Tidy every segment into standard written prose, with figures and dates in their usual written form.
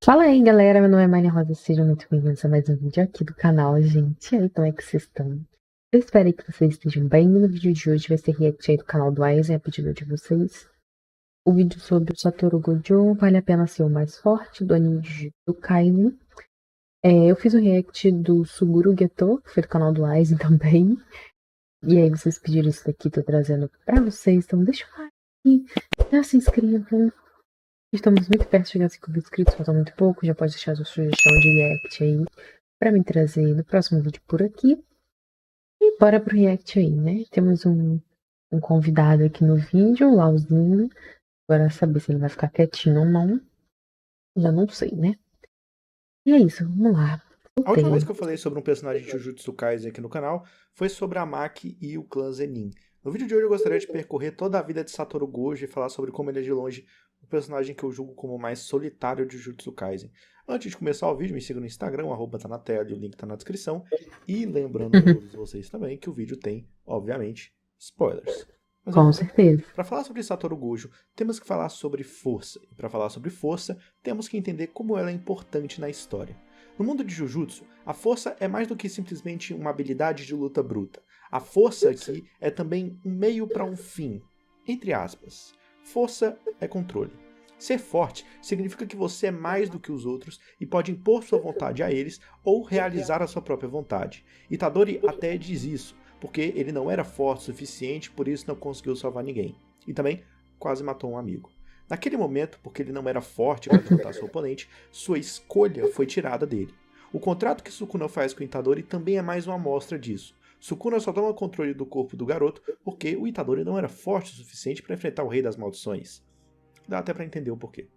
Fala aí, galera. Meu nome é Maria Rosa. Sejam muito bem-vindos a mais um vídeo aqui do canal, gente. E aí, como é que vocês estão? Eu espero que vocês estejam bem. No vídeo de hoje vai ser react aí do canal do Aizen, a pedido de vocês. O vídeo sobre o Satoru Gojo, vale a pena ser o mais forte, do anime de Jujutsu Kaisen. Eu fiz o react do Suguru Geto, que foi do canal do Aizen também. E aí, vocês pediram isso daqui, tô trazendo pra vocês. Então, deixa o like, já se inscrevam. Estamos muito perto de chegar a 5.000 inscritos, falta muito pouco. Já pode deixar a sua sugestão de react aí pra me trazer no próximo vídeo por aqui. E bora pro react aí, né? Temos um convidado aqui no vídeo, o Lauzinho. Agora saber se ele vai ficar quietinho ou não. Já não sei, né? E é isso, vamos lá. A última vez que eu falei sobre um personagem de Jujutsu Kaisen aqui no canal foi sobre a Maki e o clã Zenin. No vídeo de hoje eu gostaria de percorrer toda a vida de Satoru Gojo e falar sobre como ele é de longe o personagem que eu julgo como o mais solitário de Jujutsu Kaisen. Antes de começar o vídeo, me siga no Instagram, o arroba tá na tela e o link tá na descrição. E lembrando a todos vocês também que o vídeo tem, obviamente, spoilers. Mas Com vamos lá. certeza. Para falar sobre Satoru Gojo, temos que falar sobre força. E para falar sobre força, temos que entender como ela é importante na história. No mundo de Jujutsu, a força é mais do que simplesmente uma habilidade de luta bruta. A força aqui é também um meio para um fim. Entre aspas. Força é controle. Ser forte significa que você é mais do que os outros e pode impor sua vontade a eles ou realizar a sua própria vontade. Itadori até diz isso, porque ele não era forte o suficiente, por isso não conseguiu salvar ninguém. E também quase matou um amigo. Naquele momento, porque ele não era forte para derrotar seu oponente, sua escolha foi tirada dele. O contrato que Sukuna faz com o Itadori também é mais uma amostra disso. Sukuna só toma controle do corpo do garoto porque o Itadori não era forte o suficiente para enfrentar o Rei das Maldições. Dá até para entender o porquê.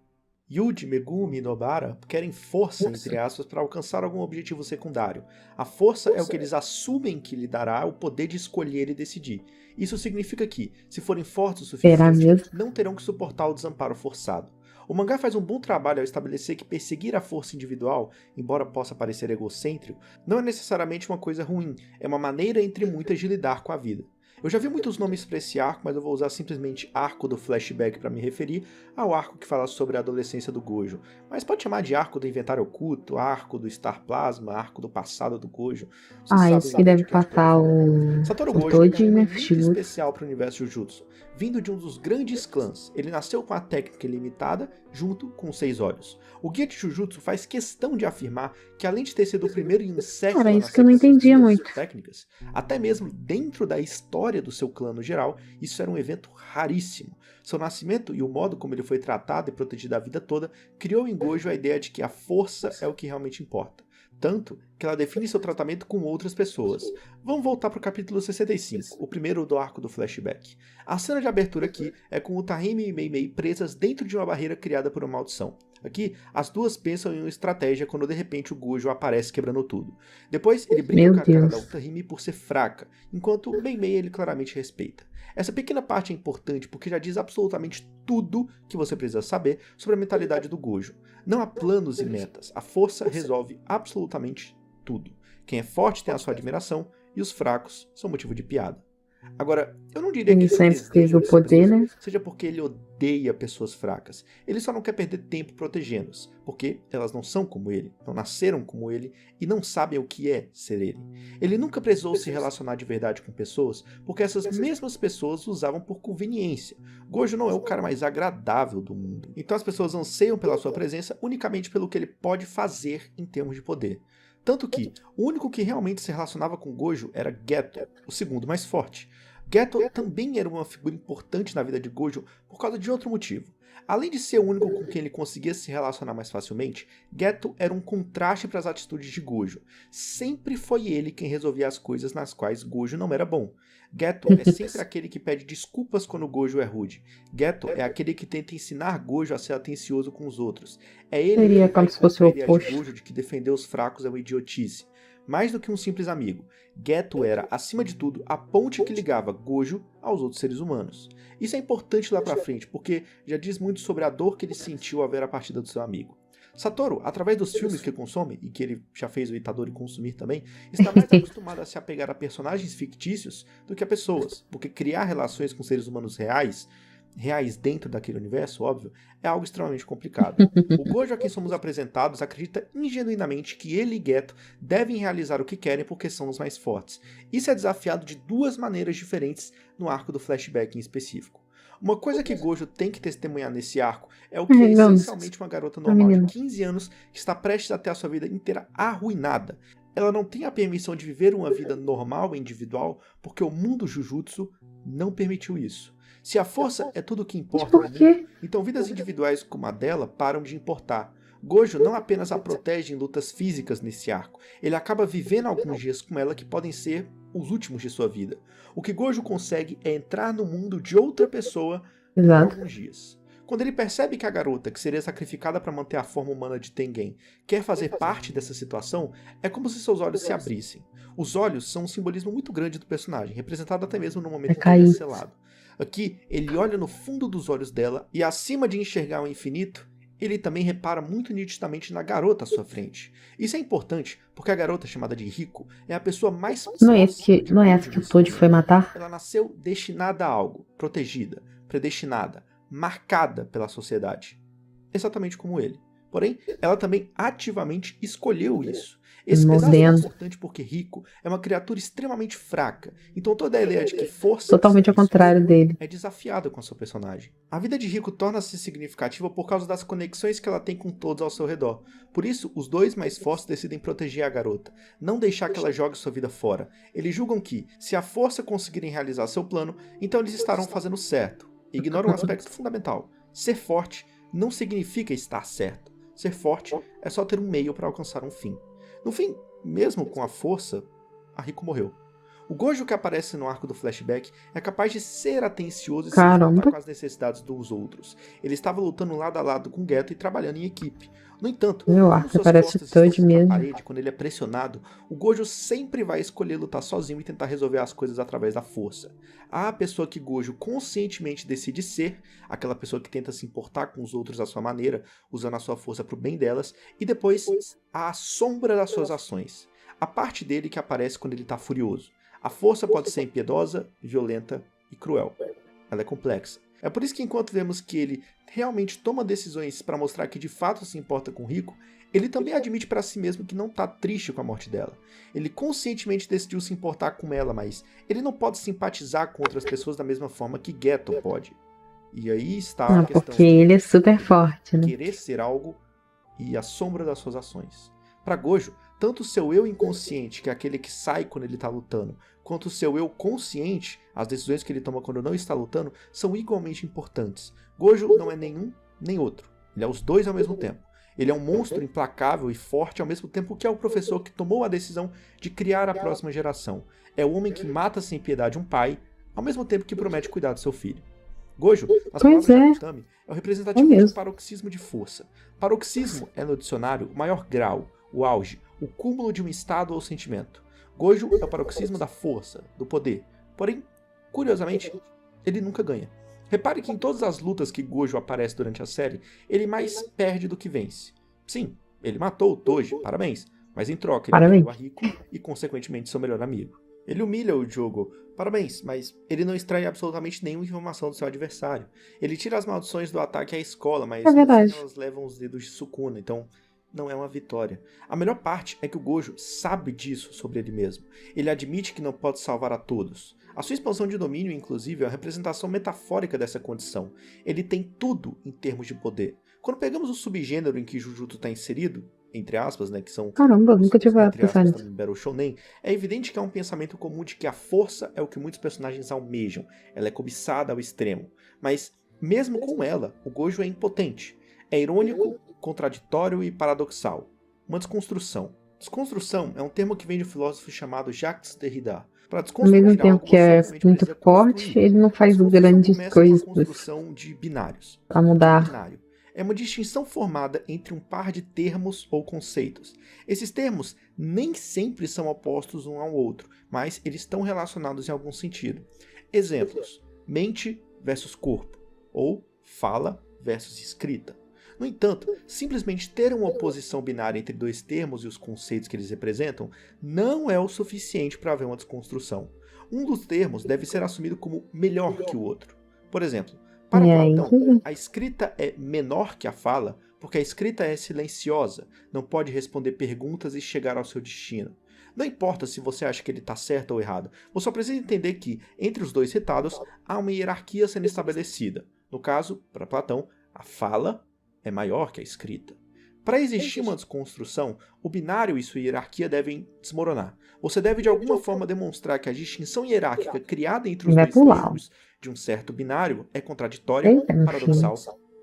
Yuji, Megumi e Nobara querem força, entre aspas, para alcançar algum objetivo secundário. A força é o que eles assumem que lhe dará o poder de escolher e decidir. Isso significa que, se forem fortes o Será suficiente, mesmo? não terão que suportar o desamparo forçado. O mangá faz um bom trabalho ao estabelecer que perseguir a força individual, embora possa parecer egocêntrico, não é necessariamente uma coisa ruim, é uma maneira entre muitas de lidar com a vida. Eu já vi muitos nomes para esse arco, mas eu vou usar simplesmente arco do flashback para me referir ao arco que fala sobre a adolescência do Gojo. Mas pode chamar de arco do inventário oculto, arco do Star Plasma, arco do passado do Gojo. Vocês sabem Isso que bem de deve que eu estou passar falando. o Satoru o Gojo é um todinho, homem né? muito Shibuya. especial para o universo Jujutsu, vindo de um dos grandes clãs. Ele nasceu com a técnica ilimitada, junto com os 6 olhos. O guia de Jujutsu faz questão de afirmar que, além de ter sido o primeiro insecto Cara, a isso que eu nascer não com essas entendia duas muito. técnicas, até mesmo dentro da história do seu clã no geral, isso era um evento raríssimo. Seu nascimento e o modo como ele foi tratado e protegido a vida toda criou em Gojo a ideia de que a força é o que realmente importa. Tanto que ela define seu tratamento com outras pessoas. Vamos voltar para o capítulo 65, o primeiro do arco do flashback. A cena de abertura aqui é com o Tahime e Meimei presas dentro de uma barreira criada por uma maldição. Aqui, as duas pensam em uma estratégia quando de repente o Gojo aparece quebrando tudo. Depois, ele brinca Meu com a cara da Deus. Utahime por ser fraca, enquanto Meimei ele claramente respeita. Essa pequena parte é importante porque já diz absolutamente tudo que você precisa saber sobre a mentalidade do Gojo. Não há planos e metas, a força resolve absolutamente tudo. Quem é forte tem a sua admiração e os fracos são motivo de piada. Agora, eu não diria que Ele esse sempre teve desejo o poder, desprezo né? seja porque ele odeia pessoas fracas. Ele só não quer perder tempo protegendo-as, porque elas não são como ele, não nasceram como ele e não sabem o que é ser ele. Ele nunca precisou se relacionar de verdade com pessoas, porque essas mesmas pessoas o usavam por conveniência. Gojo não é o cara mais agradável do mundo, então as pessoas anseiam pela sua presença unicamente pelo que ele pode fazer em termos de poder. Tanto que o único que realmente se relacionava com Gojo era Geto, o segundo mais forte. Geto também era uma figura importante na vida de Gojo por causa de outro motivo. Além de ser o único com quem ele conseguia se relacionar mais facilmente, Geto era um contraste para as atitudes de Gojo. Sempre foi ele quem resolvia as coisas nas quais Gojo não era bom. Geto é sempre aquele que pede desculpas quando Gojo é rude. Geto é aquele que tenta ensinar Gojo a ser atencioso com os outros. É ele Seria quem como vai se fosse contra o a ideia de oposto. Gojo de que defender os fracos é uma idiotice. Mais do que um simples amigo, Geto era, acima de tudo, a ponte que ligava Gojo aos outros seres humanos. Isso é importante lá pra frente, porque já diz muito sobre a dor que ele sentiu ao ver a partida do seu amigo. Satoru, através dos filmes que consome, e que ele já fez o Itadori consumir também, está mais acostumado a se apegar a personagens fictícios do que a pessoas, porque criar relações com seres humanos reais reais dentro daquele universo, óbvio, é algo extremamente complicado. O Gojo a quem somos apresentados acredita ingenuinamente que ele e Geto devem realizar o que querem porque são os mais fortes. Isso é desafiado de duas maneiras diferentes no arco do flashback em específico. Uma coisa que Gojo tem que testemunhar nesse arco é o que é essencialmente uma garota normal de 15 anos que está prestes a ter a sua vida inteira arruinada. Ela não tem a permissão de viver uma vida normal e individual porque o mundo Jujutsu não permitiu isso. Se a força é tudo o que importa no mundo, então vidas individuais como a dela param de importar. Gojo não apenas a protege em lutas físicas nesse arco, ele acaba vivendo alguns dias com ela que podem ser os últimos de sua vida. O que Gojo consegue é entrar no mundo de outra pessoa por alguns dias. Quando ele percebe que a garota, que seria sacrificada para manter a forma humana de Tengen, quer fazer parte dessa situação, é como se seus olhos se abrissem. Os olhos são um simbolismo muito grande do personagem, representado até mesmo no momento em que ele é selado. Aqui, ele olha no fundo dos olhos dela e, acima de enxergar o infinito, ele também repara muito nitidamente na garota à sua frente. Isso é importante porque a garota, chamada de Riko, é a pessoa mais próxima de Não é essa que o Toad foi matar? Ela nasceu destinada a algo, protegida, predestinada, marcada pela sociedade. Exatamente como ele. Porém, ela também ativamente escolheu isso. Esse pedaço é importante porque Riko é uma criatura extremamente fraca, então toda a ideia de que força totalmente ao contrário dele é desafiada com a sua personagem. A vida de Riko torna-se significativa por causa das conexões que ela tem com todos ao seu redor. Por isso, os dois mais fortes decidem proteger a garota, não deixar que ela jogue sua vida fora. Eles julgam que, se a força conseguirem realizar seu plano, então eles estarão fazendo certo. Ignoram um aspecto fundamental. Ser forte não significa estar certo. Ser forte é só ter um meio para alcançar um fim. No fim, mesmo com a força, a Riko morreu. O Gojo que aparece no arco do flashback é capaz de ser atencioso e se importar com as necessidades dos outros. Ele estava lutando lado a lado com Geto e trabalhando em equipe. No entanto, quando suas costas estão contra a parede, quando ele é pressionado, o Gojo sempre vai escolher lutar sozinho e tentar resolver as coisas através da força. Há a pessoa que Gojo conscientemente decide ser, aquela pessoa que tenta se importar com os outros à sua maneira, usando a sua força para o bem delas, e depois há a sombra das suas ações, a parte dele que aparece quando ele está furioso. A força pode ser impiedosa, violenta e cruel. Ela é complexa. É por isso que enquanto vemos que ele realmente toma decisões para mostrar que de fato se importa com Riko, ele também admite para si mesmo que não está triste com a morte dela. Ele conscientemente decidiu se importar com ela, mas ele não pode simpatizar com outras pessoas da mesma forma que Geto pode. E aí está a questão porque ele é super forte, né? Querer ser algo e a sombra das suas ações. Para Gojo, tanto o seu eu inconsciente, que é aquele que sai quando ele está lutando, quanto o seu eu consciente, as decisões que ele toma quando não está lutando, são igualmente importantes. Gojo não é nenhum nem outro. Ele é os dois ao mesmo tempo. Ele é um monstro implacável e forte ao mesmo tempo que é o professor que tomou a decisão de criar a próxima geração. É o homem que mata sem piedade um pai, ao mesmo tempo que promete cuidar do seu filho. Gojo, nas palavras de Akutami, é o representativo de um paroxismo de força. Paroxismo é, no dicionário, o maior grau, o auge, o cúmulo de um estado ou sentimento. Gojo é o paroxismo da força, do poder. Porém, curiosamente, ele nunca ganha. Repare que em todas as lutas que Gojo aparece durante a série, ele mais perde do que vence. Sim, ele matou o Toji, parabéns, mas em troca ele perdeu a Riko e, consequentemente, seu melhor amigo. Ele humilha o Jogo, parabéns, mas ele não extrai absolutamente nenhuma informação do seu adversário. Ele tira as maldições do ataque à escola, mas elas levam os dedos de Sukuna, então não é uma vitória. A melhor parte é que o Gojo sabe disso sobre ele mesmo. Ele admite que não pode salvar a todos. A sua expansão de domínio, inclusive, é uma representação metafórica dessa condição. Ele tem tudo em termos de poder. Quando pegamos o subgênero em que Jujutsu está inserido, entre aspas, né, que são nunca tive pensado nisso. Battle Shonen, é evidente que há um pensamento comum de que a força é o que muitos personagens almejam. Ela é cobiçada ao extremo. Mas, mesmo com ela, o Gojo é impotente. É irônico, contraditório e paradoxal. Uma desconstrução. Desconstrução é um termo que vem de um filósofo chamado Jacques Derrida. Para desconstruir ao mesmo tempo que é muito forte, ele não faz grandes coisas. Uma construção de binários. Para mudar. Binário é uma distinção formada entre um par de termos ou conceitos. Esses termos nem sempre são opostos um ao outro, mas eles estão relacionados em algum sentido. Exemplos: mente versus corpo, ou fala versus escrita. No entanto, simplesmente ter uma oposição binária entre dois termos e os conceitos que eles representam não é o suficiente para haver uma desconstrução. Um dos termos deve ser assumido como melhor que o outro. Por exemplo, Para E aí, Platão, a escrita é menor que a fala porque a escrita é silenciosa, não pode responder perguntas e chegar ao seu destino. Não importa se você acha que ele está certo ou errado, você só precisa entender que, entre os dois retados, há uma hierarquia sendo estabelecida. No caso, para Platão, a fala é maior que a escrita. Para existir uma desconstrução, o binário e sua hierarquia devem desmoronar. Você deve de alguma forma demonstrar que a distinção hierárquica criada entre os vai dois pular. termos de um certo binário é contraditória, Eita, meu filho. paradoxal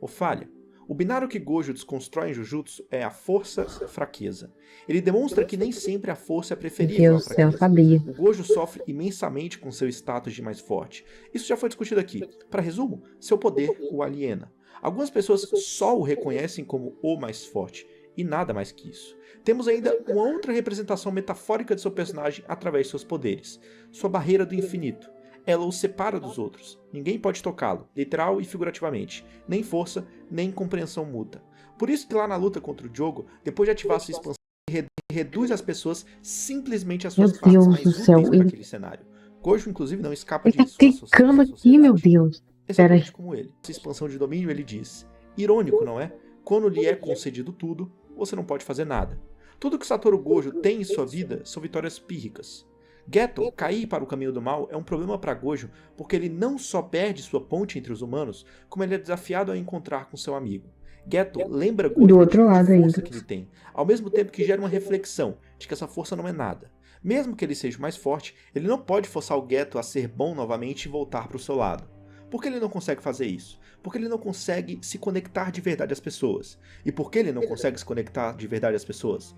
ou falha. O binário que Gojo desconstrói em Jujutsu é a força-fraqueza. Ele demonstra que nem sempre a força é Meu preferível à Deus do céu, eu fraqueza. sabia. O Gojo sofre imensamente com seu status de mais forte. Isso já foi discutido aqui. Para resumo, seu poder o aliena. Algumas pessoas só o reconhecem como o mais forte, e nada mais que isso. Temos ainda uma outra representação metafórica de seu personagem através de seus poderes, sua barreira do infinito. Ela o separa dos outros. Ninguém pode tocá-lo, literal e figurativamente. Nem força, nem compreensão mútua. Por isso que lá na luta contra o Diogo, depois de ativar sua expansão, ele reduz as pessoas simplesmente às Meu suas partes Deus mais do céu. úteis para Ele, aquele cenário. Gojo, inclusive, não escapa ele tá disso, associado clicando à aqui, meu sociedade. Deus. Pera aí. Exatamente como ele. Essa expansão de domínio, ele diz: irônico, não é? Quando lhe é concedido tudo, você não pode fazer nada. Tudo que Satoru Gojo tem em sua vida são vitórias pírricas. Geto cair para o caminho do mal é um problema para Gojo porque ele não só perde sua ponte entre os humanos, como ele é desafiado a encontrar com seu amigo. Geto lembra Gojo Do do outro tipo de lado força ainda. que ele tem, ao mesmo tempo que gera uma reflexão de que essa força não é nada. Mesmo que ele seja mais forte, ele não pode forçar o Geto a ser bom novamente e voltar para o seu lado. Por que ele não consegue fazer isso? Porque ele não consegue se conectar de verdade às pessoas. E por que ele não consegue se conectar de verdade às pessoas?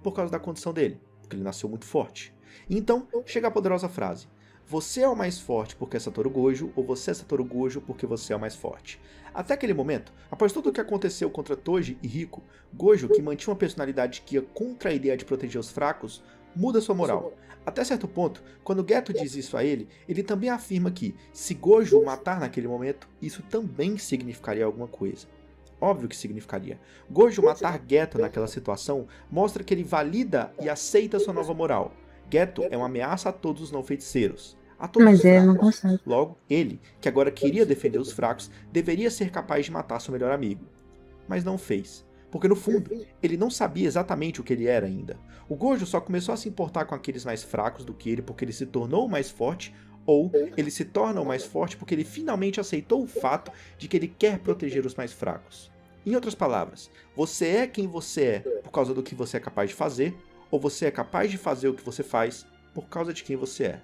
Por causa da condição dele, porque ele nasceu muito forte. Então, chega a poderosa frase: você é o mais forte porque é Satoru Gojo, ou você é Satoru Gojo porque você é o mais forte. Até aquele momento, após tudo o que aconteceu contra Toji e Rico, Gojo, que mantinha uma personalidade que ia contra a ideia de proteger os fracos, muda sua moral. Até certo ponto, quando Geto diz isso a ele, ele também afirma que, se Gojo o matar naquele momento, isso também significaria alguma coisa. Óbvio que significaria. Gojo matar Geto naquela situação mostra que ele valida e aceita sua nova moral. Geto é uma ameaça a todos os não feiticeiros, a todos Mas os ele não fracos. consegue. Logo, ele, que agora queria defender os fracos, deveria ser capaz de matar seu melhor amigo. Mas não fez. Porque no fundo, ele não sabia exatamente o que ele era ainda. O Gojo só começou a se importar com aqueles mais fracos do que ele porque ele se tornou o mais forte, ou ele se torna o mais forte porque ele finalmente aceitou o fato de que ele quer proteger os mais fracos. Em outras palavras, você é quem você é por causa do que você é capaz de fazer, ou você é capaz de fazer o que você faz por causa de quem você é?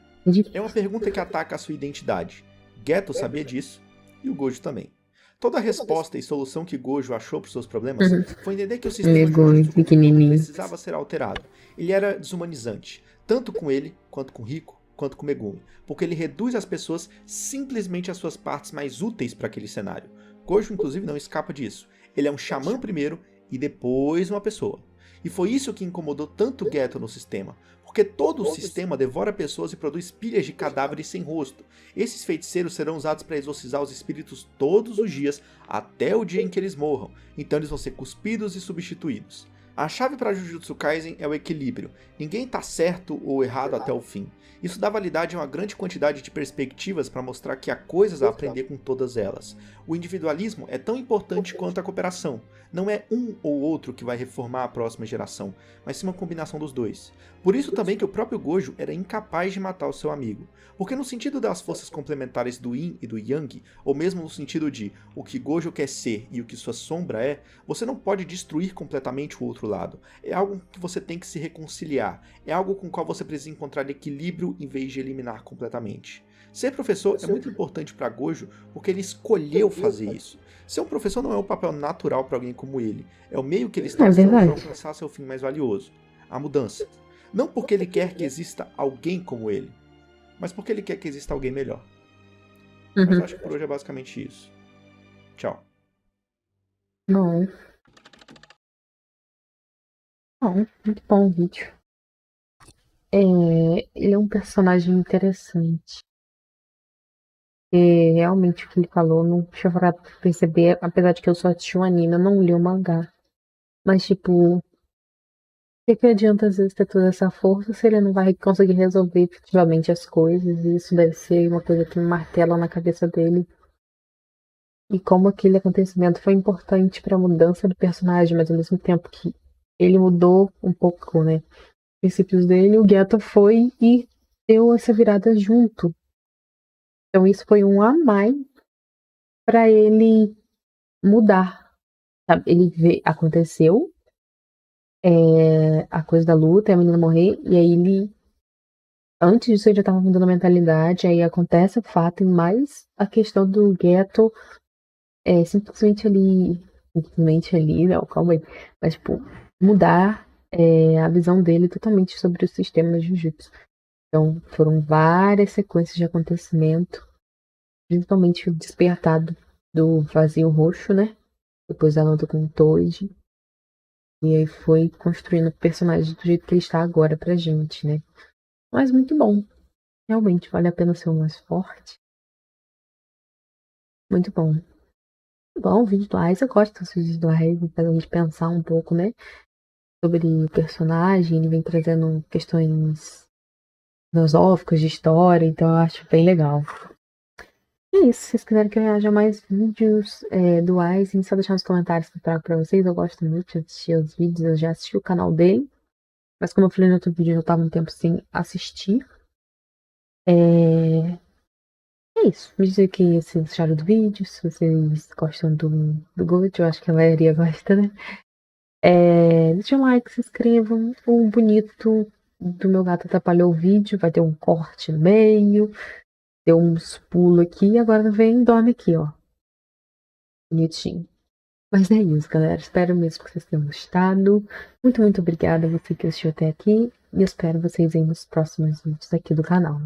É uma pergunta que ataca a sua identidade. Geto sabia disso, e o Gojo também. Toda a resposta e solução que Gojo achou para os seus problemas foi entender que o sistema Ele é de Jujutsu como um todo pequenininho. precisava ser alterado. Ele era desumanizante, tanto com ele, quanto com Rico, quanto com Megumi, porque ele reduz as pessoas simplesmente às suas partes mais úteis para aquele cenário. Gojo, inclusive, não escapa disso. Ele é um xamã primeiro e depois uma pessoa. E foi isso que incomodou tanto Geto no sistema, porque todo o sistema devora pessoas e produz pilhas de cadáveres sem rosto. Esses feiticeiros serão usados para exorcizar os espíritos todos os dias, até o dia em que eles morram, então eles vão ser cuspidos e substituídos. A chave para Jujutsu Kaisen é o equilíbrio. Ninguém está certo ou errado até o fim. Isso dá validade a uma grande quantidade de perspectivas para mostrar que há coisas a aprender com todas elas. O individualismo é tão importante quanto a cooperação. Não é um ou outro que vai reformar a próxima geração, mas sim uma combinação dos dois. Por isso também que o próprio Gojo era incapaz de matar o seu amigo. Porque no sentido das forças complementares do Yin e do Yang, ou mesmo no sentido de o que Gojo quer ser e o que sua sombra é, você não pode destruir completamente o outro lado. É algo que você tem que se reconciliar. É algo com o qual você precisa encontrar equilíbrio em vez de eliminar completamente. Ser professor é muito importante para Gojo porque ele escolheu fazer isso. Ser um professor não é um papel natural para alguém como ele. É o meio que ele está usando para alcançar seu fim mais valioso. A mudança. Não porque ele quer que exista alguém como ele, mas porque ele quer que exista alguém melhor. Mas eu acho que por hoje é basicamente isso. Tchau. Bom. Bom, muito bom o vídeo. Ele é um personagem interessante. Realmente o que ele falou, não tinha parado pra perceber, apesar de que eu só assisti o anime, eu não li o mangá. Mas, tipo, o que adianta às vezes ter toda essa força se ele não vai conseguir resolver efetivamente as coisas? E isso deve ser uma coisa que me martela na cabeça dele. e como aquele acontecimento foi importante para a mudança do personagem, mas ao mesmo tempo que ele mudou um pouco, né, os princípios dele, o Geto foi e deu essa virada junto. Então isso foi um a mais para ele mudar, sabe? Aconteceu a coisa da luta, a menina morrer, e aí antes disso ele já estava mudando a mentalidade, aí acontece o fato, e mais a questão do Geto simplesmente ali, não, calma aí, mas tipo, mudar a visão dele totalmente sobre o sistema de jiu-jitsu. Então foram várias sequências de acontecimento, principalmente o despertado do vazio roxo, né? Depois da luta com o Toji. E aí foi construindo o personagem do jeito que ele está agora pra gente, né? Mas muito bom. Realmente vale a pena ser o mais forte. Muito bom. Bom, vídeos do Ais, eu gosto dos vídeos do Ais, faz a gente pensar um pouco, né? Sobre o personagem, ele vem trazendo questões filosóficas de história, então eu acho bem legal. E é isso, se vocês quiserem que eu reaja a mais vídeos do Aizen, só deixar nos comentários que eu trago pra vocês. Eu gosto muito de assistir os vídeos, eu já assisti o canal dele, mas como eu falei no outro vídeo, eu tava um tempo sem assistir. É isso, me dizer que vocês acharam do vídeo, se vocês gostam do Gold, eu acho que a maioria gosta, né? Deixa um like, se inscrevam. O bonito do meu gato atrapalhou o vídeo, vai ter um corte no meio, deu uns pulos aqui, e agora vem e dorme aqui, ó. Bonitinho. Mas é isso, galera. Espero mesmo que vocês tenham gostado. Muito, muito obrigada a você que assistiu até aqui. E eu espero vocês aí nos próximos vídeos aqui do canal.